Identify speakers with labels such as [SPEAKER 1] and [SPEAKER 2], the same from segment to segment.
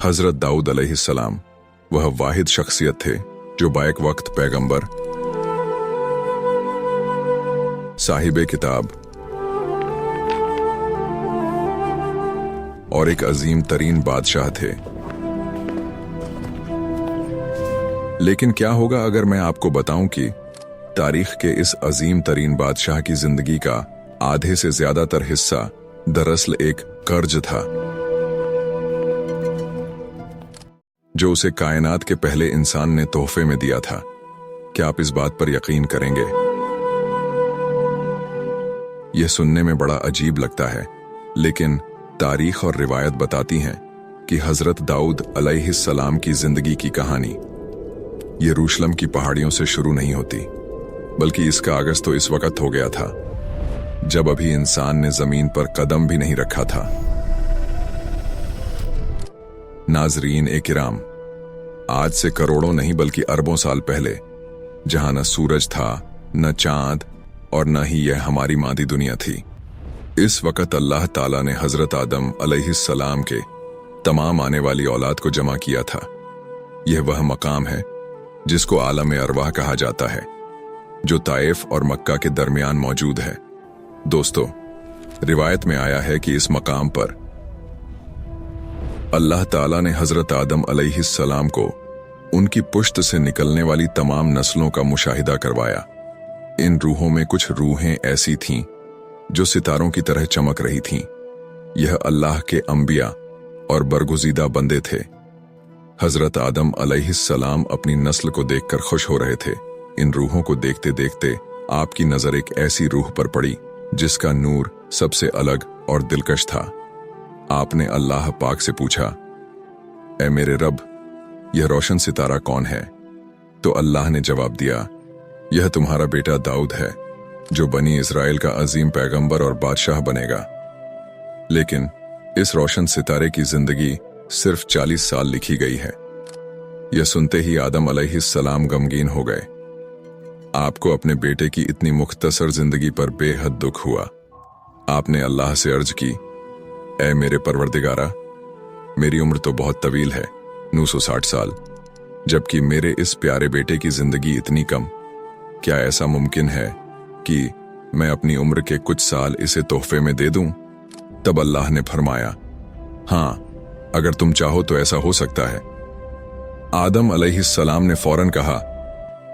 [SPEAKER 1] हजरत दाऊद अलैहिस्सलाम वह वाहिद शख्सियत थे जो बैक वक्त पैगंबर, साहिबे किताब और एक अजीम तरीन बादशाह थे। लेकिन क्या होगा अगर मैं आपको बताऊं कि तारीख के इस अजीम तरीन बादशाह की जिंदगी का आधे से ज्यादातर हिस्सा दरअसल एक कर्ज था जो उसे कायनात के पहले इंसान ने तोहफे में दिया था। क्या आप इस बात पर यकीन करेंगे? यह सुनने में बड़ा अजीब लगता है, लेकिन तारीख और रिवायत बताती हैं कि हजरत दाऊद अलैहिस्सलाम की जिंदगी की कहानी यरूशलेम की पहाड़ियों से शुरू नहीं होती, बल्कि इसका आगाज तो इस वक्त हो गया था जब अभी इंसान ने जमीन पर कदम भी नहीं रखा था। नाजरीन ए किराम, आज से करोड़ों नहीं बल्कि अरबों साल पहले, जहां न सूरज था, न चांद और न ही यह हमारी मादी दुनिया थी, इस वक्त अल्लाह ताला ने हजरत आदम अलैहिस्सलाम के तमाम आने वाली औलाद को जमा किया था। यह वह मकाम है जिसको आलम अरवाह कहा जाता है, जो ताइफ और मक्का के दरमियान मौजूद है। दोस्तों, रिवायत में आया है कि इस मकाम पर अल्लाह ताला ने हजरत आदम अलैहिस्सलाम को उनकी पुश्त से निकलने वाली तमाम नस्लों का मुशाहिदा करवाया। इन रूहों में कुछ रूहें ऐसी थीं जो सितारों की तरह चमक रही थीं। यह अल्लाह के अंबिया और बरगुज़ीदा बंदे थे। हजरत आदम अलैहिस्सलाम अपनी नस्ल को देखकर खुश हो रहे थे। इन रूहों को देखते देखते आपकी नजर एक ऐसी रूह पर पड़ी जिसका नूर सबसे अलग और दिलकश था। आपने अल्लाह पाक से पूछा, ऐ मेरे रब, यह रोशन सितारा कौन है? तो अल्लाह ने जवाब दिया, यह तुम्हारा बेटा दाऊद है जो बनी इस्राएल का अजीम पैगंबर और बादशाह बनेगा। लेकिन इस रोशन सितारे की जिंदगी सिर्फ 40 साल लिखी गई है। यह सुनते ही आदम अलैहिस्सलाम गमगीन हो गए। आपको अपने बेटे की इतनी मुख्तसर जिंदगी पर बेहद दुख हुआ। आपने अल्लाह से अर्ज की, ऐ मेरे परवरदिगारा, मेरी उम्र तो बहुत तवील है, 960 साल, जबकि मेरे इस प्यारे बेटे की जिंदगी इतनी कम। क्या ऐसा मुमकिन है कि मैं अपनी उम्र के कुछ साल इसे तोहफे में दे दूं? तब अल्लाह ने फरमाया, हाँ, अगर तुम चाहो तो ऐसा हो सकता है। आदम अलैहिस्सलाम ने फौरन कहा,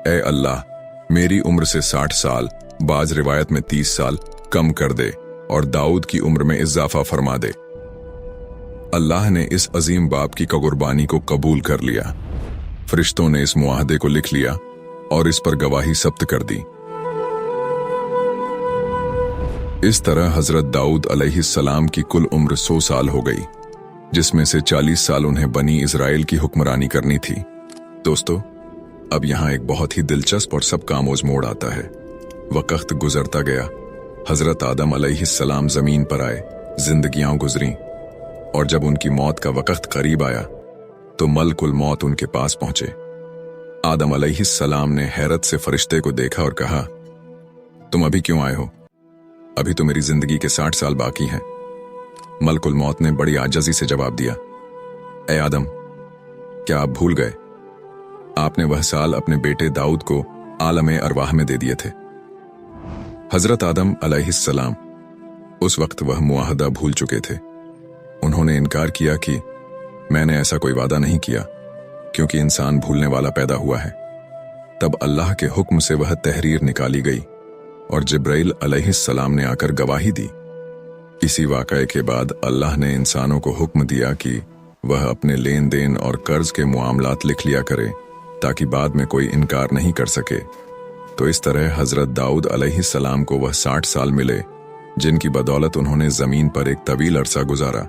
[SPEAKER 1] ऐ अल्लाह, मेरी उम्र से 60 साल, बाज रिवायत में 30 साल कम कर दे और दाऊद की उम्र में इजाफा फरमा दे। अल्लाह ने इस अजीम बाप की कुर्बानी को कबूल कर लिया। फरिश्तों ने इस मुआहदे को लिख लिया और इस पर गवाही सब्त कर दी। इस तरह हजरत दाऊद अलैहिस्सलाम की कुल उम्र 100 साल हो गई, जिसमें से 40 साल उन्हें बनी इजराइल की हुक्मरानी करनी थी। दोस्तों, अब यहां एक बहुत ही दिलचस्प और सब कामोज मोड़ आता है। वक्त गुजरता गया, हजरत आदम अलैहिस्सलाम जमीन पर आए, जिंदगियां गुजरी, और जब उनकी मौत का वक्त करीब आया तो मलकुल मौत उनके पास पहुंचे। आदम अलैहिस्सलाम ने हैरत से फरिश्ते को देखा और कहा, तुम अभी क्यों आए हो? अभी तो मेरी जिंदगी के 60 साल बाकी हैं। मलकुल मौत ने बड़ी आजजी से जवाब दिया, ऐ आदम, क्या आप भूल गए? आपने वह साल अपने बेटे दाऊद को आलम अरवाह में दे दिए थे। हजरत आदम अलैहिस्सलाम उस वक्त वह मुआहदा भूल चुके थे। उन्होंने इनकार किया कि मैंने ऐसा कोई वादा नहीं किया, क्योंकि इंसान भूलने वाला पैदा हुआ है। तब अल्लाह के हुक्म से वह तहरीर निकाली गई और जिब्राइल अलैहिस्सलाम ने आकर गवाही दी। इसी वाक़ये के बाद अल्लाह ने इंसानों को हुक्म दिया कि वह अपने लेन देन और कर्ज के मामलात लिख लिया करे, ताकि बाद में कोई इनकार नहीं कर सके। तो इस तरह हजरत दाऊद अलैहिस्सलाम को वह 60 साल मिले, जिनकी बदौलत उन्होंने जमीन पर एक तवील अरसा गुजारा।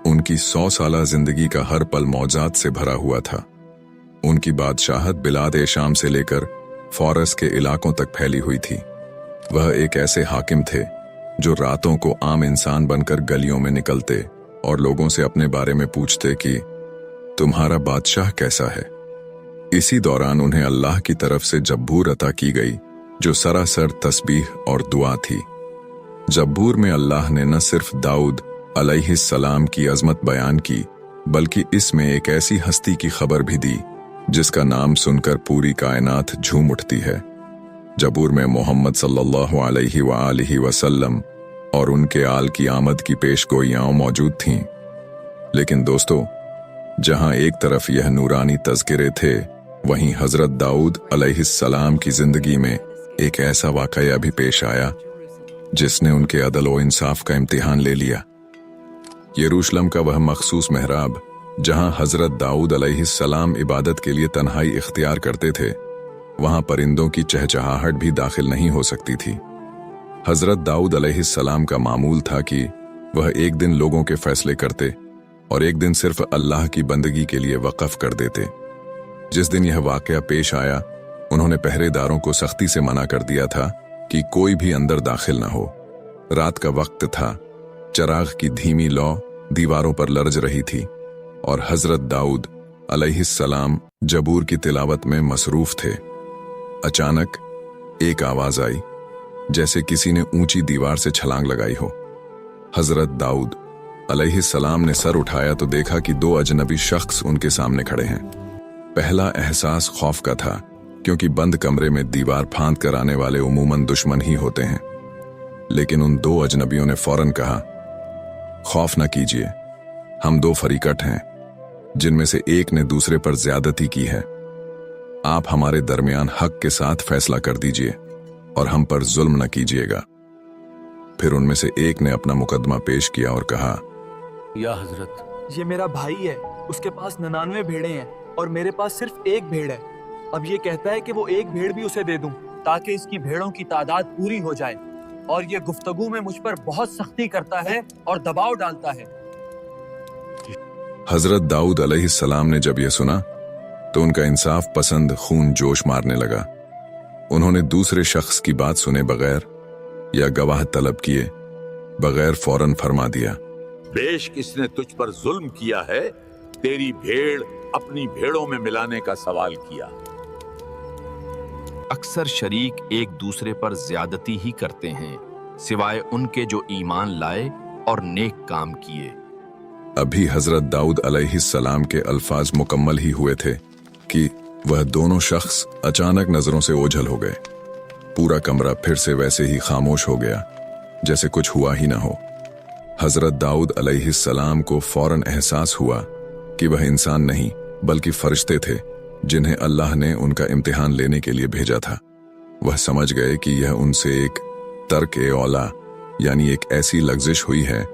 [SPEAKER 1] उनकी 100 साला जिंदगी का हर पल मौजात से भरा हुआ था। उनकी बादशाहत बिलाद शाम से लेकर फौरस के इलाकों तक फैली हुई थी। वह एक ऐसे हाकिम थे जो रातों को आम इंसान बनकर गलियों में निकलते और लोगों से अपने बारे में पूछते कि तुम्हारा बादशाह कैसा है। इसी दौरान उन्हें अल्लाह की तरफ से जब्बूर अता की गई, जो सरासर तस्बीह और दुआ थी। जब्बूर में अल्लाह ने न सिर्फ दाऊद अलैहिस्सलाम की अजमत बयान की, बल्कि इसमें एक ऐसी हस्ती की खबर भी दी जिसका नाम सुनकर पूरी कायनात झूम उठती है। जबूर में मोहम्मद सल्लल्लाहु अलैहि वसल्लम और उनके आल की आमद की पेशगोइयां मौजूद थीं। लेकिन दोस्तों, जहां एक तरफ यह नूरानी तज़किरे थे, वहीं हजरत दाऊद अलैहिस्सलाम की जिंदगी में एक ऐसा वाकया भी पेश आया जिसने उनके अदल व इंसाफ का इम्तिहान ले लिया। यरूशलेम का वह मखसूस महराब जहां हजरत दाऊद अलैहिस्सलाम इबादत के लिए तन्हाई इख्तियार करते थे, वहां परिंदों की चहचहाहट भी दाखिल नहीं हो सकती थी। हजरत दाऊद अलैहिस्सलाम का मामूल था कि वह एक दिन लोगों के फैसले करते और एक दिन सिर्फ अल्लाह की बंदगी के लिए वक़फ कर देते। जिस दिन यह वाकया पेश आया, उन्होंने पहरेदारों को सख्ती से मना कर दिया था कि कोई भी अंदर दाखिल न हो। रात का वक्त था, चराग की धीमी लौ दीवारों पर लरज रही थी और हजरत दाऊद अलैहिस्सलाम जबूर की तिलावत में मसरूफ थे। अचानक एक आवाज आई, जैसे किसी ने ऊंची दीवार से छलांग लगाई हो। हजरत दाऊद अलैहिस्सलाम ने सर उठाया तो देखा कि दो अजनबी शख्स उनके सामने खड़े हैं। पहला एहसास खौफ का था, क्योंकि बंद कमरे में दीवार फांद कर आने वाले उमूमन दुश्मन ही होते हैं। लेकिन उन दो अजनबियों ने फौरन कहा, खौफ न कीजिए, हम दो फरीकट हैं जिनमें से एक ने दूसरे पर ज्यादती की है। आप हमारे दरमियान हक के साथ फैसला कर दीजिए और हम पर जुल्म न कीजिएगा। फिर उनमें से एक ने अपना मुकदमा पेश किया और कहा,
[SPEAKER 2] या हजरत,
[SPEAKER 3] ये मेरा भाई है, उसके पास 99 भेड़ें हैं और मेरे पास सिर्फ एक भेड़ है। अब ये कहता है कि वो एक भेड़ भी उसे दे दूं ताकि इसकी भेड़ों की तादाद पूरी हो जाए, और ये गुफ्तगू में मुझ पर बहुत सख्ती करता है और दबाव डालता है।
[SPEAKER 1] हजरत दाऊद अलैहिस्सलाम ने जब यह सुना तो उनका इंसाफ पसंद खून जोश मारने लगा। उन्होंने दूसरे शख्स की बात सुने बगैर या गवाह तलब किए बगैर फौरन फरमा दिया,
[SPEAKER 4] बेश किसने तुझ पर जुल्म किया है, तेरी भेड़ अपनी भेड़ों में मिलाने का सवाल किया।
[SPEAKER 2] अक्सर शरीक एक दूसरे पर ज्यादती ही करते हैं, सिवाय उनके जो ईमान लाए और नेक काम किए।
[SPEAKER 1] अभी हजरत दाऊद अलैहिस्सलाम के अल्फाज मुकम्मल ही हुए थे कि वह दोनों शख्स अचानक नजरों से ओझल हो गए। पूरा कमरा फिर से वैसे ही खामोश हो गया जैसे कुछ हुआ ही ना हो। हजरत दाऊद अलैहिस्सलाम को फौरन एहसास हुआ कि वह इंसान नहीं बल्कि फरिश्ते थे जिन्हें अल्लाह ने उनका इम्तिहान लेने के लिए भेजा था। वह समझ गए कि यह उनसे एक तर्क-ए-औला यानी एक ऐसी लग़ज़िश हुई है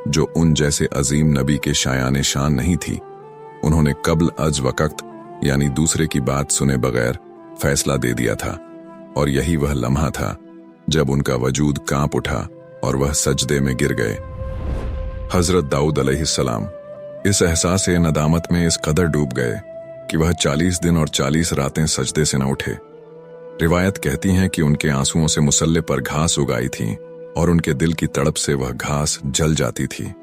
[SPEAKER 1] जो उन जैसे अजीम नबी के शायाने शान नहीं थी। उन्होंने कब्ल अज वक़्त यानी दूसरे की बात सुने बगैर फैसला दे दिया था, और यही वह लम्हा था जब उनका वजूद कांप उठा और वह सजदे में गिर गए। हजरत दाऊद अलैहिस्सलाम इस एहसास नदामत में इस कदर डूब गए कि वह 40 दिन और 40 रातें सजदे से न उठे। रिवायत कहती हैं कि उनके आंसुओं से मुसल्ले पर घास उगाई थी और उनके दिल की तड़प से वह घास जल जाती थी।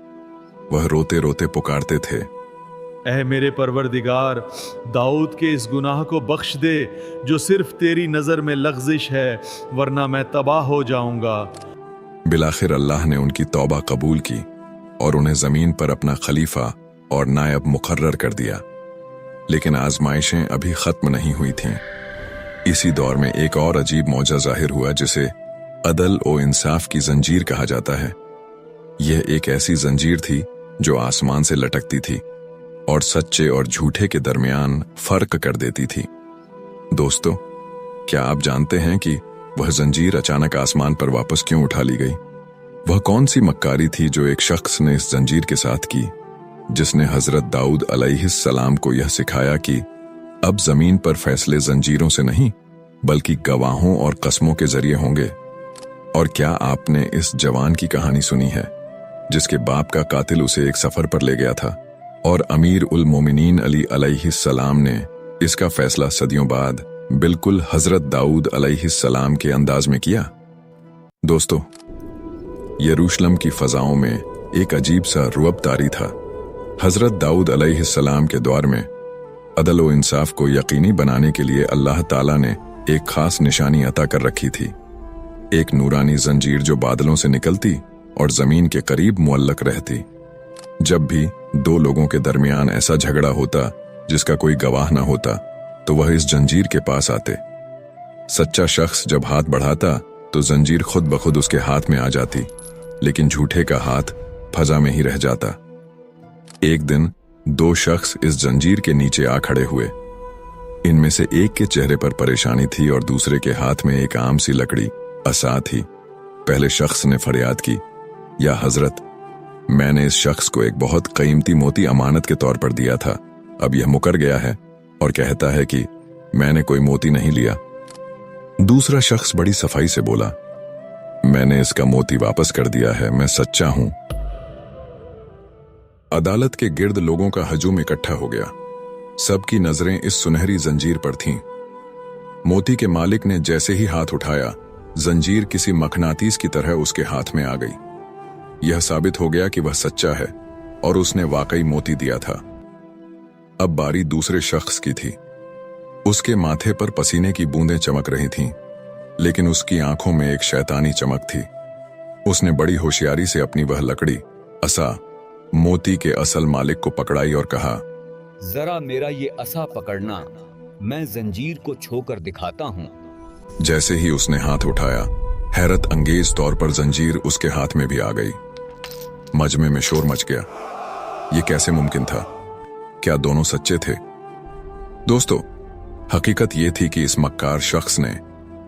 [SPEAKER 1] वह रोते रोते पुकारते थे,
[SPEAKER 5] ऐ मेरे परवरदिगार, दाऊद के इस गुनाह को बख्श दे जो सिर्फ तेरी नजर में लग़ज़िश है, वरना मैं तबाह हो जाऊंगा।
[SPEAKER 1] बिलाखिर अल्लाह ने उनकी तौबा कबूल की और उन्हें जमीन पर अपना खलीफा और नायब मुकर्रर कर दिया। लेकिन आजमाइशें अभी खत्म नहीं हुई थीं। इसी दौर में एक और अजीब मौजा जाहिर हुआ जिसे अदल और इंसाफ की जंजीर कहा जाता है। यह एक ऐसी जंजीर थी जो आसमान से लटकती थी और सच्चे और झूठे के दरमियान फर्क कर देती थी। दोस्तों, क्या आप जानते हैं कि वह जंजीर अचानक आसमान पर वापस क्यों उठा ली गई? वह कौन सी मक्कारी थी जो एक शख्स ने इस जंजीर के साथ की, जिसने हजरत दाऊद अलैहिस्सलाम को यह सिखाया कि अब जमीन पर फैसले जंजीरों से नहीं बल्कि गवाहों और कस्मों के जरिए होंगे? और क्या आपने इस जवान की कहानी सुनी है जिसके बाप का कातिल उसे एक सफर पर ले गया था और अमीर उल मोमिनीन अली अलैहिस्सलाम ने इसका फैसला सदियों बाद बिल्कुल हजरत दाऊद अलैहिस्सलाम के अंदाज में किया? दोस्तों, यरूशलेम की फजाओं में एक अजीब सा रुअब तारी था। हजरत दाऊद अलैहिस्सलाम के दौर में अदल व इंसाफ को यकीनी बनाने के लिए अल्लाह ताला ने एक खास निशानी अता कर रखी थी। एक नूरानी जंजीर जो बादलों से निकलती और जमीन के करीब मुअल्लक रहती। जब भी दो लोगों के दरमियान ऐसा झगड़ा होता जिसका कोई गवाह ना होता तो वह इस जंजीर के पास आते। सच्चा शख्स जब हाथ बढ़ाता तो जंजीर खुद ब खुद उसके हाथ में आ जाती, लेकिन झूठे का हाथ फजा में ही रह जाता। एक दिन दो शख्स इस जंजीर के नीचे आ खड़े हुए। इनमें से एक के चेहरे पर परेशानी थी और दूसरे के हाथ में एक आम सी लकड़ी असा थी। पहले शख्स ने फरियाद की, या हजरत, मैंने इस शख्स को एक बहुत कीमती मोती अमानत के तौर पर दिया था। अब यह मुकर गया है और कहता है कि मैंने कोई मोती नहीं लिया। दूसरा शख्स बड़ी सफाई से बोला, मैंने इसका मोती वापस कर दिया है, मैं सच्चा हूं। अदालत के गिर्द लोगों का हजूम इकट्ठा हो गया। सबकी नजरें इस सुनहरी जंजीर पर थीं। मोती के मालिक ने जैसे ही हाथ उठाया, जंजीर किसी मखनातीस की तरह उसके हाथ में आ गई। यह साबित हो गया कि वह सच्चा है और उसने वाकई मोती दिया था। अब बारी दूसरे शख्स की थी। उसके माथे पर पसीने की बूंदें चमक रही थीं, लेकिन उसकी आंखों में एक शैतानी चमक थी। उसने बड़ी होशियारी से अपनी वह लकड़ी असा मोती के असल मालिक को पकड़ाई और कहा,
[SPEAKER 6] जरा मेरा ये असा पकड़ना, मैं जंजीर को छोकर दिखाता हूं।
[SPEAKER 1] जैसे ही उसने हाथ उठाया, हैरत अंगेज तौर पर जंजीर उसके हाथ में भी आ गई। मजमे में शोर मच गया। ये कैसे मुमकिन था? क्या दोनों सच्चे थे? दोस्तों, हकीकत ये थी कि इस मक्कार शख्स ने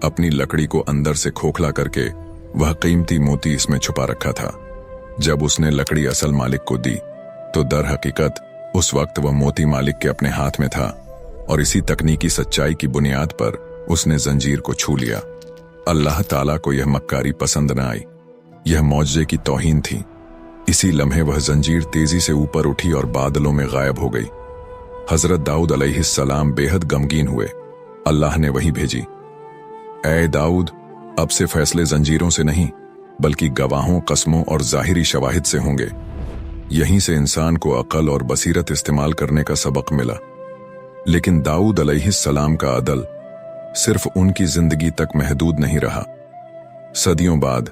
[SPEAKER 1] अपनी लकड़ी को अंदर से खोखला करके वह कीमती मोती इसमें छुपा रखा था। जब उसने लकड़ी असल मालिक को दी तो दर हकीकत उस वक्त वह मोती मालिक के अपने हाथ में था और इसी तकनीकी सच्चाई की बुनियाद पर उसने जंजीर को छू लिया। अल्लाह ताला को यह मक्कारी पसंद न आई। यह मौजज़े की तौहीन थी। इसी लम्हे वह जंजीर तेजी से ऊपर उठी और बादलों में गायब हो गई। हजरत दाऊद अलैहिस्सलाम बेहद गमगीन हुए। अल्लाह ने वही भेजी, ऐ दाऊद, अब से फैसले जंजीरों से नहीं बल्कि गवाहों, कस्मों और जाहिरी शवाहिद से होंगे। यहीं से इंसान को अकल और बसीरत इस्तेमाल करने का सबक मिला। लेकिन दाऊद अलैहिस्सलाम का अदल सिर्फ उनकी जिंदगी तक महदूद नहीं रहा। सदियों बाद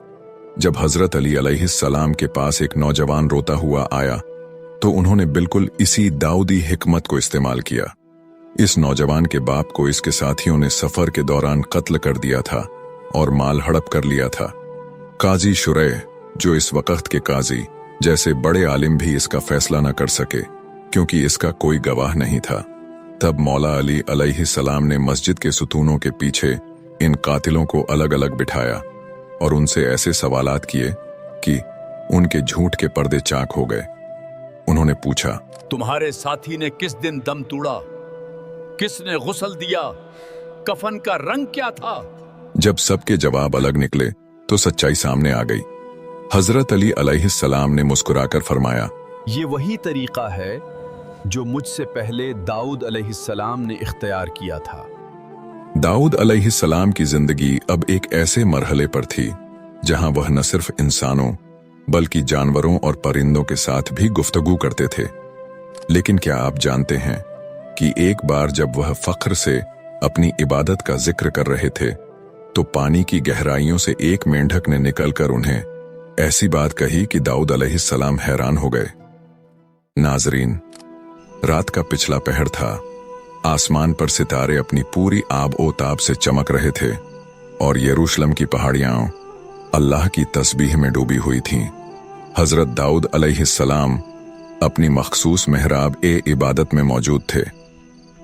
[SPEAKER 1] जब हजरत अली अलैहिस्सलाम के पास एक नौजवान रोता हुआ आया तो उन्होंने बिल्कुल इसी दाऊदी हिकमत को इस्तेमाल किया। इस नौजवान के बाप को इसके साथियों ने सफर के दौरान कत्ल कर दिया था और माल हड़प कर लिया था। काजी शुरैह, जो इस वक्त के काजी जैसे बड़े आलिम भी इसका फैसला न कर सके क्योंकि इसका कोई गवाह नहीं था, तब मौला अली अलैहिस्सलाम ने मस्जिद के सुतूनों के पीछे इन कातिलों को अलग अलग बिठाया और उनसे ऐसे सवालात किए कि उनके झूठ के पर्दे चाक हो गए। उन्होंने पूछा,
[SPEAKER 4] तुम्हारे साथी ने किस दिन दम तोड़ा? किसने गुस्ल दिया? कफन का रंग क्या था?
[SPEAKER 1] जब सबके जवाब अलग निकले तो सच्चाई सामने आ गई। हजरत अली अलैहिस्सलाम ने मुस्कुराकर फरमाया,
[SPEAKER 2] ये वही तरीका है जो मुझसे पहले दाऊद अलैहिस्सलाम ने इख्तियार किया था।
[SPEAKER 1] दाऊद अलैहिस्सलाम की जिंदगी अब एक ऐसे मरहले पर थी जहां वह न सिर्फ इंसानों बल्कि जानवरों और परिंदों के साथ भी गुफ्तगू करते थे। लेकिन क्या आप जानते हैं कि एक बार जब वह फख्र से अपनी इबादत का जिक्र कर रहे थे तो पानी की गहराइयों से एक मेंढक ने निकलकर उन्हें ऐसी बात कही कि दाऊद अलैहिस्सलाम हैरान हो गए। नाजरीन, रात का पिछला पहर था। आसमान पर सितारे अपनी पूरी आब ओ ताब से चमक रहे थे और यरूशलेम की पहाड़ियां अल्लाह की तस्बीह में डूबी हुई थीं। हजरत दाऊद अलैहिस्सलाम अपनी मखसूस मेहराब ए इबादत में मौजूद थे।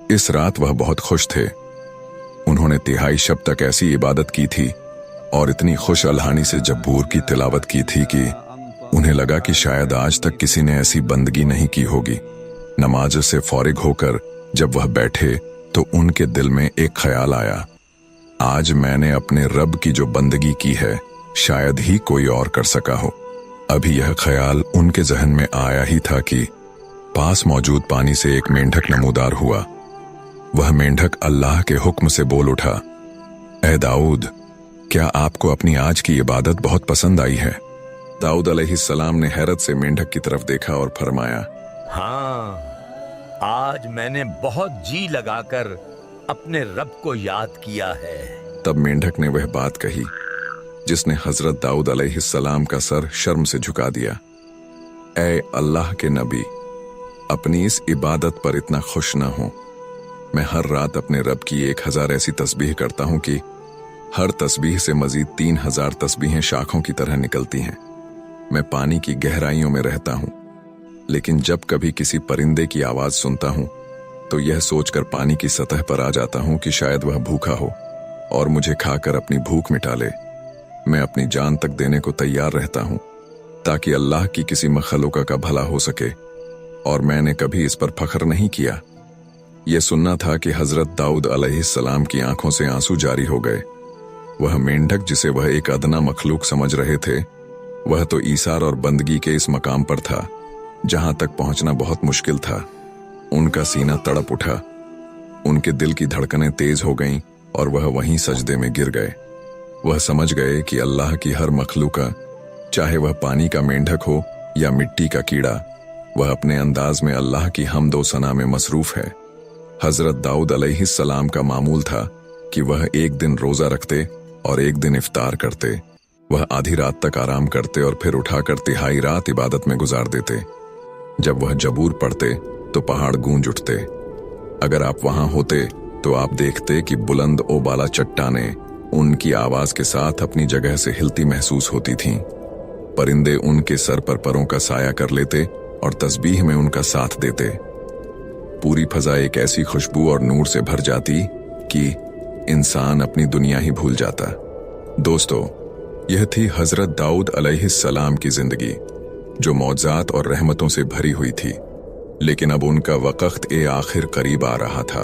[SPEAKER 1] इस रात वह बहुत खुश थे। उन्होंने तिहाई शब तक ऐसी इबादत की थी और इतनी खुश अलहानी से जब्बूर की तिलावत की थी कि उन्हें लगा कि शायद आज तक किसी ने ऐसी बंदगी नहीं की होगी। नमाज से फौरिग होकर जब वह बैठे तो उनके दिल में एक ख्याल आया, आज मैंने अपने रब की जो बंदगी की है शायद ही कोई और कर सका हो। अभी यह ख्याल उनके जहन में आया ही था कि पास मौजूद पानी से एक मेंढक नमूदार हुआ। वह मेंढक अल्लाह के हुक्म से बोल उठा, ऐ दाऊद, क्या आपको अपनी आज की इबादत बहुत पसंद आई है? दाऊद अलैहिस्सलाम ने हैरत से मेंढक की तरफ देखा और फरमाया,
[SPEAKER 7] हाँ, आज मैंने बहुत जी लगाकर अपने रब को याद किया है।
[SPEAKER 1] तब मेंढक ने वह बात कही जिसने हजरत दाऊद अलैहिस्सलाम का सर शर्म से झुका दिया। ऐ अल्लाह के नबी, अपनी इस इबादत पर इतना खुश न हूं। मैं हर रात अपने रब की 1000 ऐसी तस्बीह करता हूं कि हर तस्बीह से मजीद 3000 तस्बीहें शाखों की तरह निकलती हैं। मैं पानी की गहराइयों में रहता हूं, लेकिन जब कभी किसी परिंदे की आवाज सुनता हूं तो यह सोचकर पानी की सतह पर आ जाता हूं कि शायद वह भूखा हो और मुझे खाकर अपनी भूख मिटा ले। मैं अपनी जान तक देने को तैयार रहता हूं ताकि अल्लाह की किसी मखलूका का भला हो सके, और मैंने कभी इस पर फख्र नहीं किया। यह सुनना था कि हजरत दाऊद अलैहिस्सलाम की आंखों से आंसू जारी हो गए। वह मेंढक जिसे वह एक अदना मखलूक समझ रहे थे, वह तो ईसार और बंदगी के इस मकाम पर था जहां तक पहुंचना बहुत मुश्किल था। उनका सीना तड़प उठा, उनके दिल की धड़कनें तेज हो गईं और वह वहीं सजदे में गिर गए। वह समझ गए कि अल्लाह की हर मखलूका, चाहे वह पानी का मेंढक हो या मिट्टी का कीड़ा, वह अपने अंदाज में अल्लाह की हम्दो सना में मसरूफ है। हजरत दाऊद अलैहिस्सलाम का मामूल था कि वह एक दिन रोजा रखते और एक दिन इफ्तार करते। वह आधी रात तक आराम करते और फिर उठाकर तिहाई रात इबादत में गुजार देते। जब वह जबूर पढ़ते तो पहाड़ गूंज उठते। अगर आप वहां होते तो आप देखते कि बुलंद ओबाला चट्टानें उनकी आवाज के साथ अपनी जगह से हिलती महसूस होती थीं। परिंदे उनके सर पर परों का साया कर लेते और तस्बीह में उनका साथ देते। पूरी फजा एक ऐसी खुशबू और नूर से भर जाती कि इंसान अपनी दुनिया ही भूल जाता। दोस्तों, यह थी हजरत दाऊद अलैहिस्सलाम की जिंदगी, जो मौजज़ात और रहमतों से भरी हुई थी। लेकिन अब उनका वक्त आखिर करीब आ रहा था।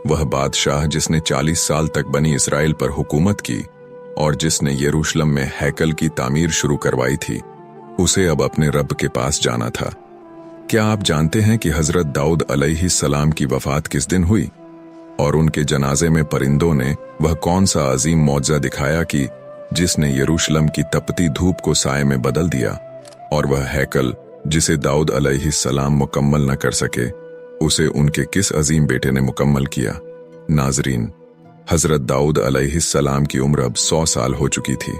[SPEAKER 1] वह बादशाह जिसने 40 साल तक बनी इसराइल पर हुकूमत की और जिसने यरूशलेम में हैकल की तामीर शुरू करवाई थी, उसे अब अपने रब के पास जाना था। क्या आप जानते हैं कि हजरत दाऊद अलैहिस्सलाम की वफात किस दिन हुई और उनके जनाजे में परिंदों ने वह कौन सा अजीम मौजज़ा दिखाया कि जिसने यरूशलेम की तपती धूप को साए में बदल दिया, और वह हैकल जिसे दाऊद अलैहिस्सलाम मुकम्मल न कर सके, उसे उनके किस अजीम बेटे ने मुकम्मल किया। नाजरीन, हजरत दाऊद अलैहिस्सलाम की उम्र अब 100 साल हो चुकी थी।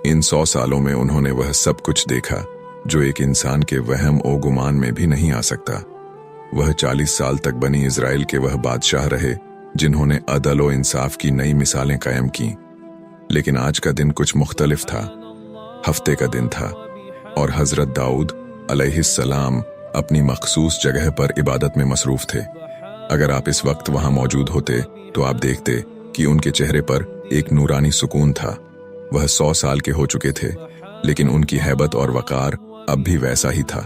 [SPEAKER 1] इन 100 सालों में उन्होंने वह सब कुछ देखा जो एक इंसान के वहम ओ गुमान में भी नहीं आ सकता। वह 40 साल तक बनी इजराइल के वह बादशाह रहे जिन्होंने अदल व इंसाफ की नई मिसालें कायम की। लेकिन आज का दिन कुछ मुख्तलिफ था। हफ्ते का दिन था और हजरत दाऊद अलैहिस्सलाम अपनी मखसूस जगह पर इबादत में मसरूफ थे। अगर आप इस वक्त वहां मौजूद होते तो आप देखते कि उनके चेहरे पर एक नूरानी सुकून था। वह 100 साल के हो चुके थे, लेकिन उनकी हैबत और वकार अब भी वैसा ही था।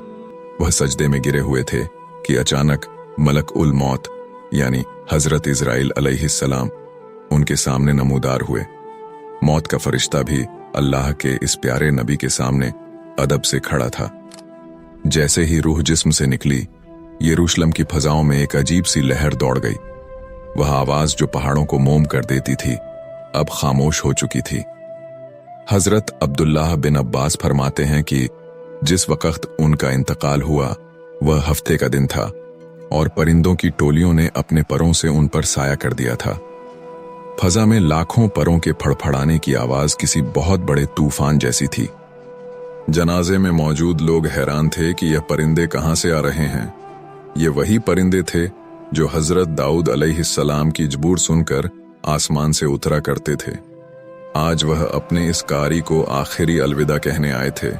[SPEAKER 1] वह सजदे में गिरे हुए थे कि अचानक मलक उल मौत यानी हजरत इजराइल अलैहिस्सलाम उनके सामने नमूदार हुए। मौत का फरिश्ता भी अल्लाह के इस प्यारे नबी के सामने अदब से खड़ा था। जैसे ही रूह जिस्म से निकली, यरूशलेम की फजाओं में एक अजीब सी लहर दौड़ गई। वह आवाज जो पहाड़ों को मोम कर देती थी, अब खामोश हो चुकी थी। हजरत अब्दुल्लाह बिन अब्बास फरमाते हैं कि जिस वक्त उनका इंतकाल हुआ वह हफ्ते का दिन था और परिंदों की टोलियों ने अपने परों से उन पर साया कर दिया था। फजा में लाखों परों के फड़फड़ाने की आवाज किसी बहुत बड़े तूफान जैसी थी। जनाजे में मौजूद लोग हैरान थे कि यह परिंदे कहां से आ रहे हैं। ये वही परिंदे थे जो हजरत दाऊद अलैहिस्सलाम की जबूर सुनकर आसमान से उतरा करते थे। आज वह अपने इस कारी को आखिरी अलविदा कहने आए थे।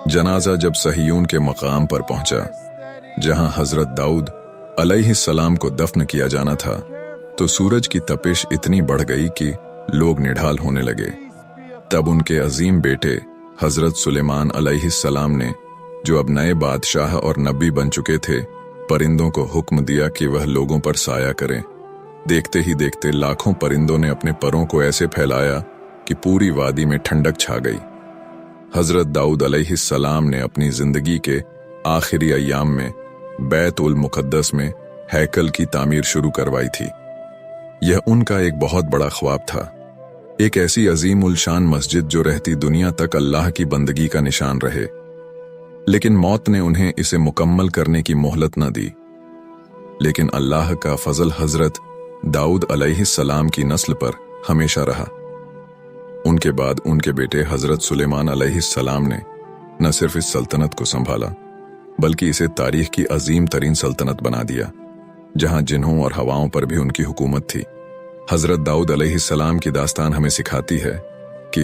[SPEAKER 1] जनाजा जब सहीयून के मकाम पर पहुंचा, जहां हजरत दाऊद अलैहिस्सलाम को दफन किया जाना था, तो सूरज की तपिश इतनी बढ़ गई कि लोग निढाल होने लगे। तब उनके अजीम बेटे हजरत सुलेमान अलैहिस्सलाम ने, जो अब नए बादशाह और नबी बन चुके थे, परिंदों को हुक्म दिया कि वह लोगों पर साया करें। देखते ही देखते लाखों परिंदों ने अपने परों को ऐसे फैलाया कि पूरी वादी में ठंडक छा गई। हजरत दाऊद अलैहिस्सलाम ने अपनी जिंदगी के आखिरी अय्याम में बैत उल मुकद्दस में हैकल की तामीर शुरू करवाई थी। यह उनका एक बहुत बड़ा ख्वाब था, एक ऐसी अजीम उल शान मस्जिद जो रहती दुनिया तक अल्लाह की बंदगी का निशान रहे। लेकिन मौत ने उन्हें इसे मुकम्मल करने की मोहलत न दी। लेकिन अल्लाह का फजल हजरत दाऊद अलैहिस्सलाम की नस्ल पर हमेशा रहा। उनके बाद उनके बेटे हजरत सुलेमान अलैहिस्सलाम ने न सिर्फ इस सल्तनत को संभाला, बल्कि इसे तारीख की अजीम तरीन सल्तनत बना दिया, जहां जिन्हों और हवाओं पर भी उनकी हुकूमत थी। हजरत दाऊद अलैहिस्सलाम की दास्तान हमें सिखाती है कि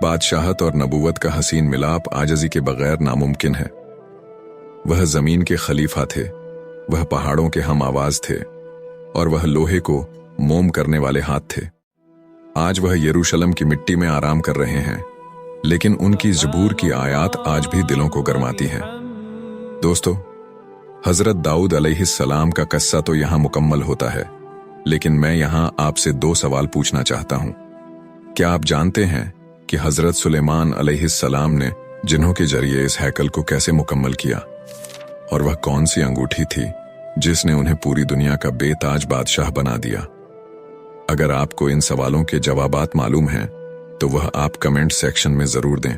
[SPEAKER 1] बादशाहत और नबूवत का हसीन मिलाप आजजी के बगैर नामुमकिन है। वह जमीन के खलीफा थे, वह पहाड़ों के हम आवाज थे, और वह लोहे को मोम करने वाले हाथ थे। आज वह यरूशलेम की मिट्टी में आराम कर रहे हैं, लेकिन उनकी ज़बूर की आयात आज भी दिलों को गरमाती हैं। दोस्तों, हजरत दाऊद अलैहिस्सलाम का किस्सा तो यहां मुकम्मल होता है, लेकिन मैं यहां आपसे 2 सवाल पूछना चाहता हूं। क्या आप जानते हैं कि हजरत सुलेमान अलैहिस्सलाम ने जिन्हों के जरिए इस हैकल को कैसे मुकम्मल किया, और वह कौन सी अंगूठी थी जिसने उन्हें पूरी दुनिया का बेताज बादशाह बना दिया? अगर आपको इन सवालों के जवाबात मालूम हैं तो वह आप कमेंट सेक्शन में जरूर दें।